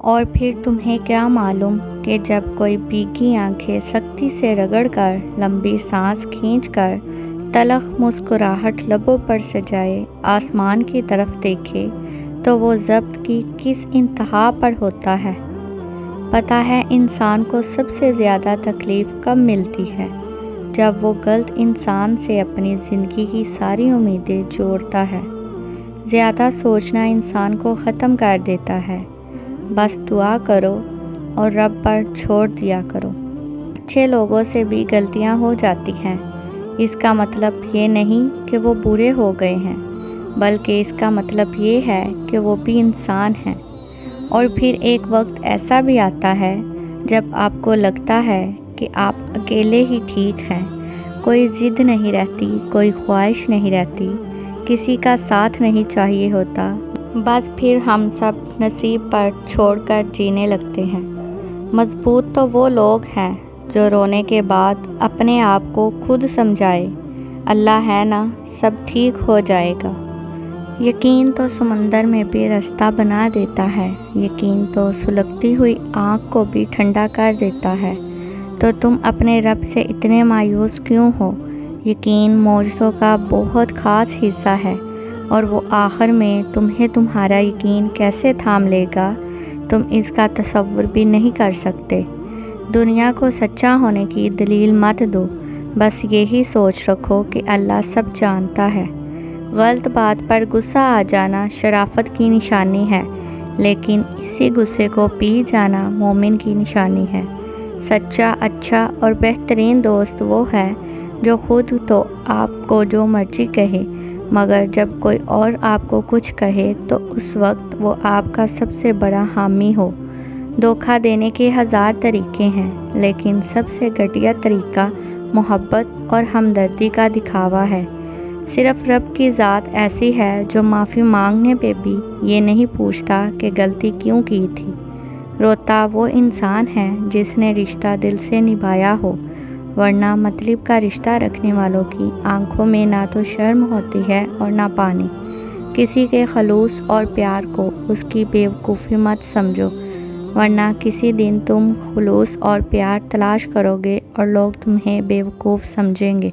اور پھر تمہیں کیا معلوم کہ جب کوئی بھیگی آنکھیں سختی سے رگڑ کر، لمبی سانس کھینچ کر، تلخ مسکراہٹ لبوں پر سجائے آسمان کی طرف دیکھے تو وہ ضبط کی کس انتہا پر ہوتا ہے۔ پتہ ہے انسان کو سب سے زیادہ تکلیف کب ملتی ہے؟ جب وہ غلط انسان سے اپنی زندگی کی ساری امیدیں جوڑتا ہے۔ زیادہ سوچنا انسان کو ختم کر دیتا ہے۔ بس دعا کرو اور رب پر چھوڑ دیا کرو۔ اچھے لوگوں سے بھی غلطیاں ہو جاتی ہیں۔ اس کا مطلب یہ نہیں کہ وہ برے ہو گئے ہیں، بلکہ اس کا مطلب یہ ہے کہ وہ بھی انسان ہیں۔ اور پھر ایک وقت ایسا بھی آتا ہے جب آپ کو لگتا ہے کہ آپ اکیلے ہی ٹھیک ہیں، کوئی ضد نہیں رہتی، کوئی خواہش نہیں رہتی، کسی کا ساتھ نہیں چاہیے ہوتا۔ بس پھر ہم سب نصیب پر چھوڑ کر جینے لگتے ہیں۔ مضبوط تو وہ لوگ ہیں جو رونے کے بعد اپنے آپ کو خود سمجھائے، اللہ ہے نا، سب ٹھیک ہو جائے گا۔ یقین تو سمندر میں بھی راستہ بنا دیتا ہے، یقین تو سلگتی ہوئی آنکھ کو بھی ٹھنڈا کر دیتا ہے۔ تو تم اپنے رب سے اتنے مایوس کیوں ہو؟ یقین معجزوں کا بہت خاص حصہ ہے، اور وہ آخر میں تمہیں تمہارا یقین کیسے تھام لے گا، تم اس کا تصور بھی نہیں کر سکتے۔ دنیا کو سچا ہونے کی دلیل مت دو، بس یہی سوچ رکھو کہ اللہ سب جانتا ہے۔ غلط بات پر غصہ آ جانا شرافت کی نشانی ہے، لیکن اسی غصے کو پی جانا مومن کی نشانی ہے۔ سچا، اچھا اور بہترین دوست وہ ہے جو خود تو آپ کو جو مرضی کہے، مگر جب کوئی اور آپ کو کچھ کہے تو اس وقت وہ آپ کا سب سے بڑا حامی ہو۔ دھوکہ دینے کے ہزار طریقے ہیں، لیکن سب سے گھٹیا طریقہ محبت اور ہمدردی کا دکھاوا ہے۔ صرف رب کی ذات ایسی ہے جو معافی مانگنے پہ بھی یہ نہیں پوچھتا کہ غلطی کیوں کی تھی۔ روتا وہ انسان ہے جس نے رشتہ دل سے نبھایا ہو، ورنہ مطلب کا رشتہ رکھنے والوں کی آنکھوں میں نہ تو شرم ہوتی ہے اور نہ پانی۔ کسی کے خلوص اور پیار کو اس کی بیوقوفی مت سمجھو، ورنہ کسی دن تم خلوص اور پیار تلاش کرو گے اور لوگ تمہیں بیوقوف سمجھیں گے۔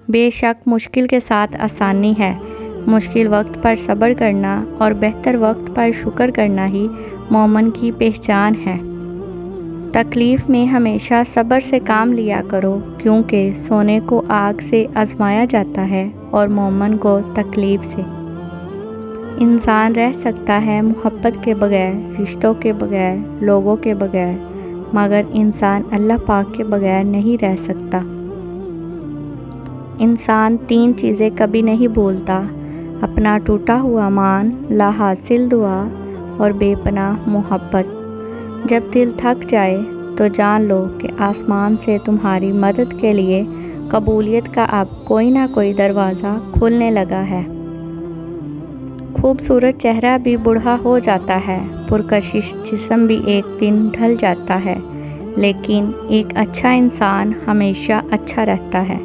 بے شک مشکل کے ساتھ آسانی ہے۔ مشکل وقت پر صبر کرنا اور بہتر وقت پر شکر کرنا ہی مومن کی پہچان ہے۔ تکلیف میں ہمیشہ صبر سے کام لیا کرو، کیونکہ سونے کو آگ سے آزمایا جاتا ہے اور مومن کو تکلیف سے۔ انسان رہ سکتا ہے محبت کے بغیر، رشتوں کے بغیر، لوگوں کے بغیر، مگر انسان اللہ پاک کے بغیر نہیں رہ سکتا۔ انسان تین چیزیں کبھی نہیں بھولتا: اپنا ٹوٹا ہوا مان، لا حاصل دعا اور بے پناہ محبت۔ جب دل تھک جائے تو جان لو کہ آسمان سے تمہاری مدد کے لیے قبولیت کا اب کوئی نہ کوئی دروازہ کھلنے لگا ہے۔ خوبصورت چہرہ بھی بوڑھا ہو جاتا ہے، پرکشش جسم بھی ایک دن ڈھل جاتا ہے، لیکن ایک اچھا انسان ہمیشہ اچھا رہتا ہے۔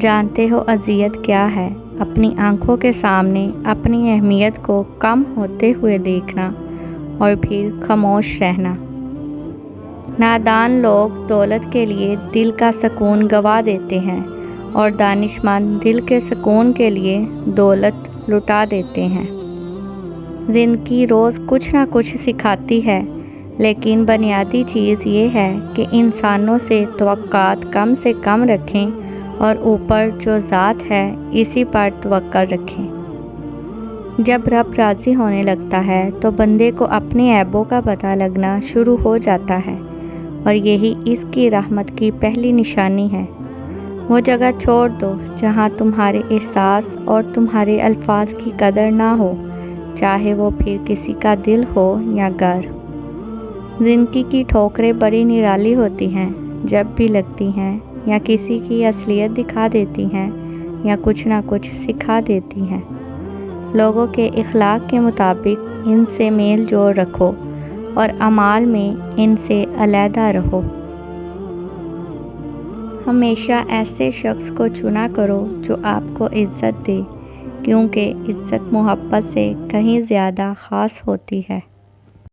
جانتے ہو اذیت کیا ہے؟ اپنی آنکھوں کے سامنے اپنی اہمیت کو کم ہوتے ہوئے دیکھنا اور پھر خاموش رہنا۔ نادان لوگ دولت کے لیے دل کا سکون گنوا دیتے ہیں، اور دانشمند دل کے سکون کے لیے دولت لٹا دیتے ہیں۔ زندگی روز کچھ نہ کچھ سکھاتی ہے، لیکن بنیادی چیز یہ ہے کہ انسانوں سے توقعات کم سے کم رکھیں اور اوپر جو ذات ہے اسی پر توکل رکھیں۔ جب رب راضی ہونے لگتا ہے تو بندے کو اپنے عیبوں کا پتہ لگنا شروع ہو جاتا ہے، اور یہی اس کی رحمت کی پہلی نشانی ہے۔ وہ جگہ چھوڑ دو جہاں تمہارے احساس اور تمہارے الفاظ کی قدر نہ ہو، چاہے وہ پھر کسی کا دل ہو یا گھر۔ زندگی کی ٹھوکریں بڑی نرالی ہوتی ہیں، جب بھی لگتی ہیں یا کسی کی اصلیت دکھا دیتی ہیں یا کچھ نہ کچھ سکھا دیتی ہیں۔ لوگوں کے اخلاق کے مطابق ان سے میل جول رکھو اور اعمال میں ان سے علیحدہ رہو۔ ہمیشہ ایسے شخص کو چنا کرو جو آپ کو عزت دے، کیونکہ عزت محبت سے کہیں زیادہ خاص ہوتی ہے۔